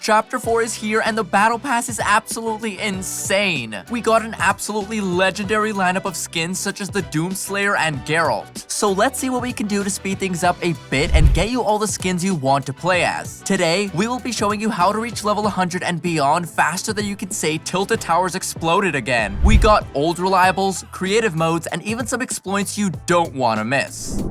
Chapter 4 is here and the battle pass is absolutely insane. We got an absolutely legendary lineup of skins such as the Doomslayer and Geralt. So let's see what we can do to speed things up a bit and get you all the skins you want to play as. Today, we will be showing you how to reach level 100 and beyond faster than you can say Tilted Towers exploded again. We got old reliables, creative modes, and even some exploits you don't want to miss.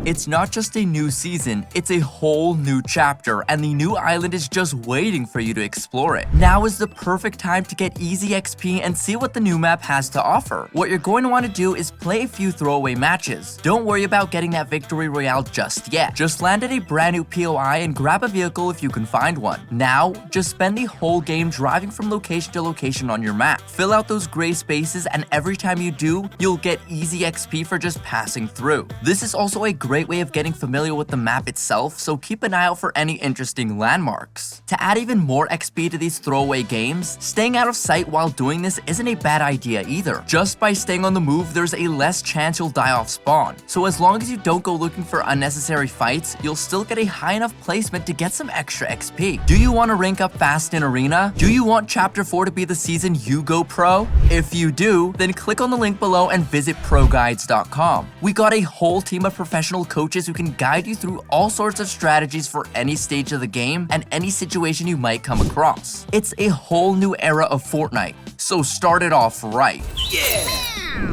It's not just a new season, it's a whole new chapter, and the new island is just waiting for you to explore it. Now is the perfect time to get easy XP and see what the new map has to offer. What you're going to want to do is play a few throwaway matches. Don't worry about getting that victory royale just yet. Just land at a brand new POI and grab a vehicle if you can find one. Now, just spend the whole game driving from location to location on your map. Fill out those gray spaces, and every time you do, you'll get easy XP for just passing through. This is also a great way of getting familiar with the map itself, so keep an eye out for any interesting landmarks. To add even more XP to these throwaway games, staying out of sight while doing this isn't a bad idea either. Just by staying on the move, there's a less chance you'll die off spawn. So as long as you don't go looking for unnecessary fights, you'll still get a high enough placement to get some extra XP. Do you want to rank up fast in Arena? Do you want Chapter 4 to be the season you go pro? If you do, then click on the link below and visit ProGuides.com. We got a whole team of professional coaches who can guide you through all sorts of strategies for any stage of the game and any situation you might come across. It's a whole new era of Fortnite, so start it off right.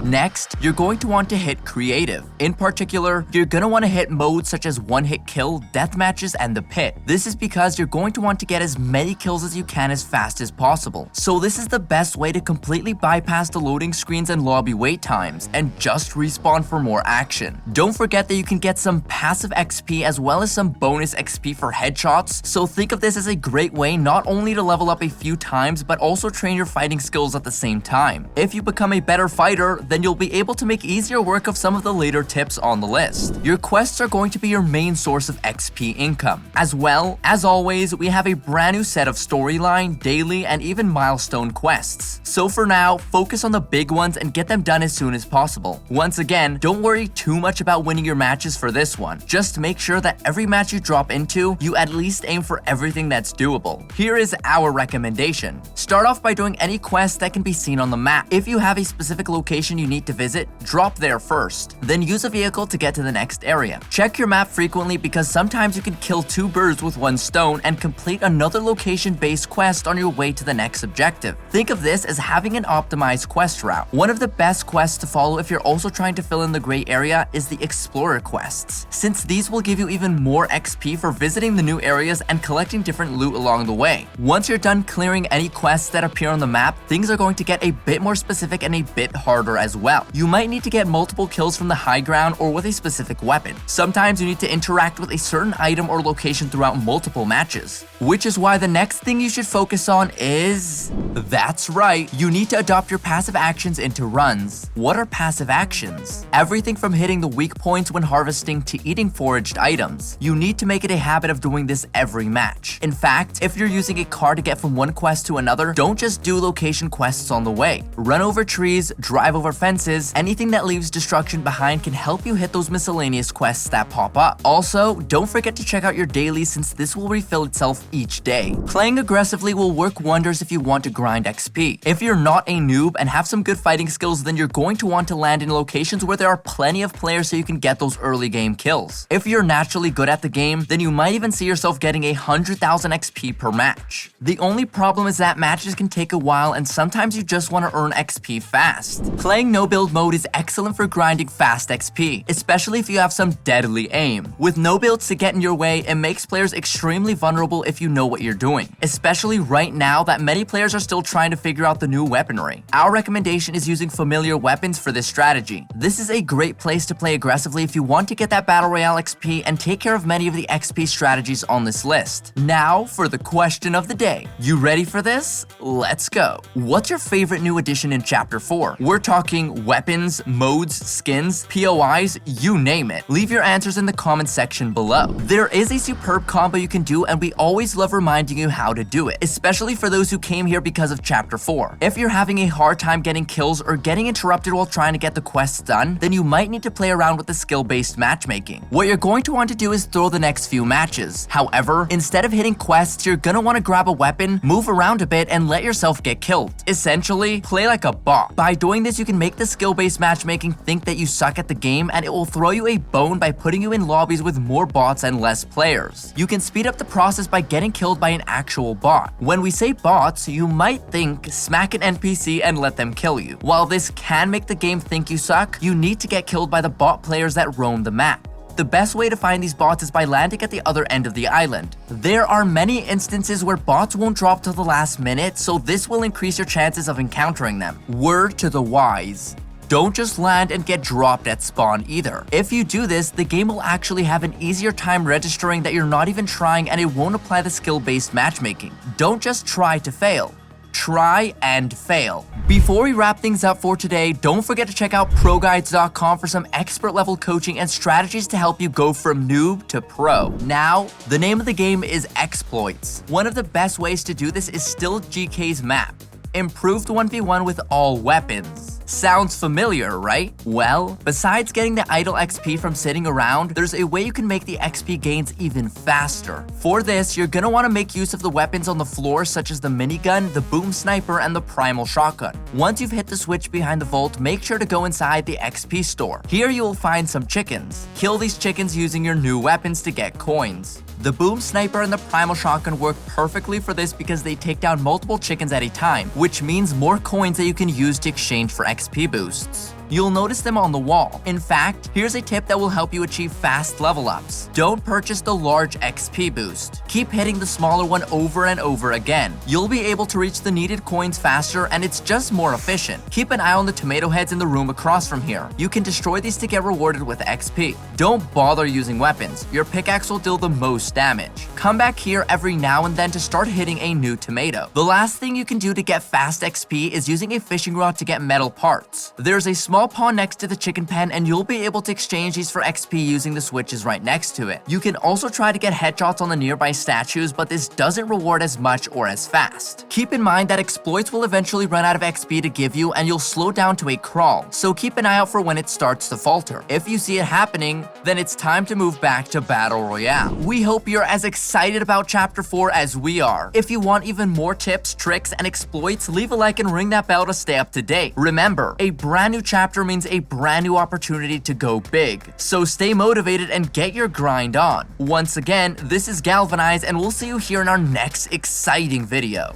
Next, you're going to want to hit creative. In particular, you're going to want to hit modes such as one-hit kill, deathmatches, and the pit. This is because you're going to want to get as many kills as you can as fast as possible. So this is the best way to completely bypass the loading screens and lobby wait times and just respawn for more action. Don't forget that you can get some passive XP as well as some bonus XP for headshots, so think of this as a great way not only to level up a few times but also train your fighting skills at the same time. If you become a better fighter, then you'll be able to make easier work of some of the later tips on the list. Your quests are going to be your main source of XP income. As well, as always, we have a brand new set of storyline, daily, and even milestone quests. So for now, focus on the big ones and get them done as soon as possible. Once again, don't worry too much about winning your matches for this one. Just make sure that every match you drop into, you at least aim for everything that's doable. Here is our recommendation. Start off by doing any quest that can be seen on the map. If you have a specific location you need to visit, drop there first. Then use a vehicle to get to the next area. Check your map frequently because sometimes you can kill two birds with one stone and complete another location-based quest on your way to the next objective. Think of this as having an optimized quest route. One of the best quests to follow if you're also trying to fill in the gray area is the Explorer quests, since these will give you even more XP for visiting the new areas and collecting different loot along the way. Once you're done clearing any quests that appear on the map, things are going to get a bit more specific and a bit harder as well. You might need to get multiple kills from the high ground or with a specific weapon. Sometimes you need to interact with a certain item or location throughout multiple matches, which is why the next thing you should focus on is... That's right, you need to adopt your passive actions into runs. What are passive actions? Everything from hitting the weak points when harvesting to eating foraged items. You need to make it a habit of doing this every match. In fact, if you're using a car to get from one quest to another, don't just do location quests on the way. Run over trees, drive over fences, anything that leaves destruction behind can help you hit those miscellaneous quests that pop up. Also, don't forget to check out your dailies since this will refill itself each day. Playing aggressively will work wonders if you want to grind XP. If you're not a noob and have some good fighting skills, then you're going to want to land in locations where there are plenty of players so you can get those early game kills. If you're naturally good at the game, then you might even see yourself getting 100,000 XP per match. The only problem is that matches can take a while and sometimes you just want to earn XP fast. Playing no build mode is excellent for grinding fast XP, especially if you have some deadly aim. With no builds to get in your way, it makes players extremely vulnerable if you know what you're doing, especially right now that many players are still trying to figure out the new weaponry. Our recommendation is using familiar weapons for this strategy. This is a great place to play aggressively if you want to get that Battle Royale XP and take care of many of the XP strategies on this list. Now for the question of the day. You ready for this? Let's go. What's your favorite new addition in Chapter 4? We're talking talking weapons, modes, skins, POIs, you name it. Leave your answers in the comment section below. There is a superb combo you can do, and we always love reminding you how to do it, especially for those who came here because of Chapter 4. If you're having a hard time getting kills or getting interrupted while trying to get the quests done, then you might need to play around with the skill-based matchmaking. What you're going to want to do is throw the next few matches. However, instead of hitting quests, you're gonna want to grab a weapon, move around a bit, and let yourself get killed. Essentially, play like a bot. By doing this, you can make the skill-based matchmaking think that you suck at the game, and it will throw you a bone by putting you in lobbies with more bots and less players. You can speed up the process by getting killed by an actual bot. When we say bots, you might think smack an NPC and let them kill you. While this can make the game think you suck, you need to get killed by the bot players that roam the map. The best way to find these bots is by landing at the other end of the island. There are many instances where bots won't drop till the last minute, so this will increase your chances of encountering them. Word to the wise: don't just land and get dropped at spawn either. If you do this, the game will actually have an easier time registering that you're not even trying, and it won't apply the skill-based matchmaking. Don't just try to fail. Try and fail. Before we wrap things up for today, don't forget to check out ProGuides.com for some expert level coaching and strategies to help you go from noob to pro. Now, the name of the game is exploits. One of the best ways to do this is still GK's map. Improved 1v1 with all weapons. Sounds familiar, right? Well, besides getting the idle XP from sitting around, there's a way you can make the XP gains even faster. For this, you're gonna want to make use of the weapons on the floor, such as the minigun, the boom sniper, and the primal shotgun. Once you've hit the switch behind the vault, make sure to go inside the XP store. Here you will find some chickens. Kill these chickens using your new weapons to get coins. The boom sniper and the primal shotgun work perfectly for this because they take down multiple chickens at a time, which means more coins that you can use to exchange for XP boosts. You'll notice them on the wall. In fact, here's a tip that will help you achieve fast level ups. Don't purchase the large XP boost. Keep hitting the smaller one over and over again. You'll be able to reach the needed coins faster, and it's just more efficient. Keep an eye on the tomato heads in the room across from here. You can destroy these to get rewarded with XP. Don't bother using weapons. Your pickaxe will deal the most damage. Come back here every now and then to start hitting a new tomato. The last thing you can do to get fast XP is using a fishing rod to get metal parts. There's a small pond next to the chicken pen, and you'll be able to exchange these for XP using the switches right next to it. You can also try to get headshots on the nearby statues, but this doesn't reward as much or as fast. Keep in mind that exploits will eventually run out of XP to give you, and you'll slow down to a crawl, so keep an eye out for when it starts to falter. If you see it happening, then it's time to move back to Battle Royale. We hope you're as excited about Chapter 4 as we are. If you want even more tips, tricks, and exploits, leave a like and ring that bell to stay up to date. Remember, a brand new chapter means a brand new opportunity to go big. So stay motivated and get your grind on. Once again, this is Galvanize, and we'll see you here in our next exciting video.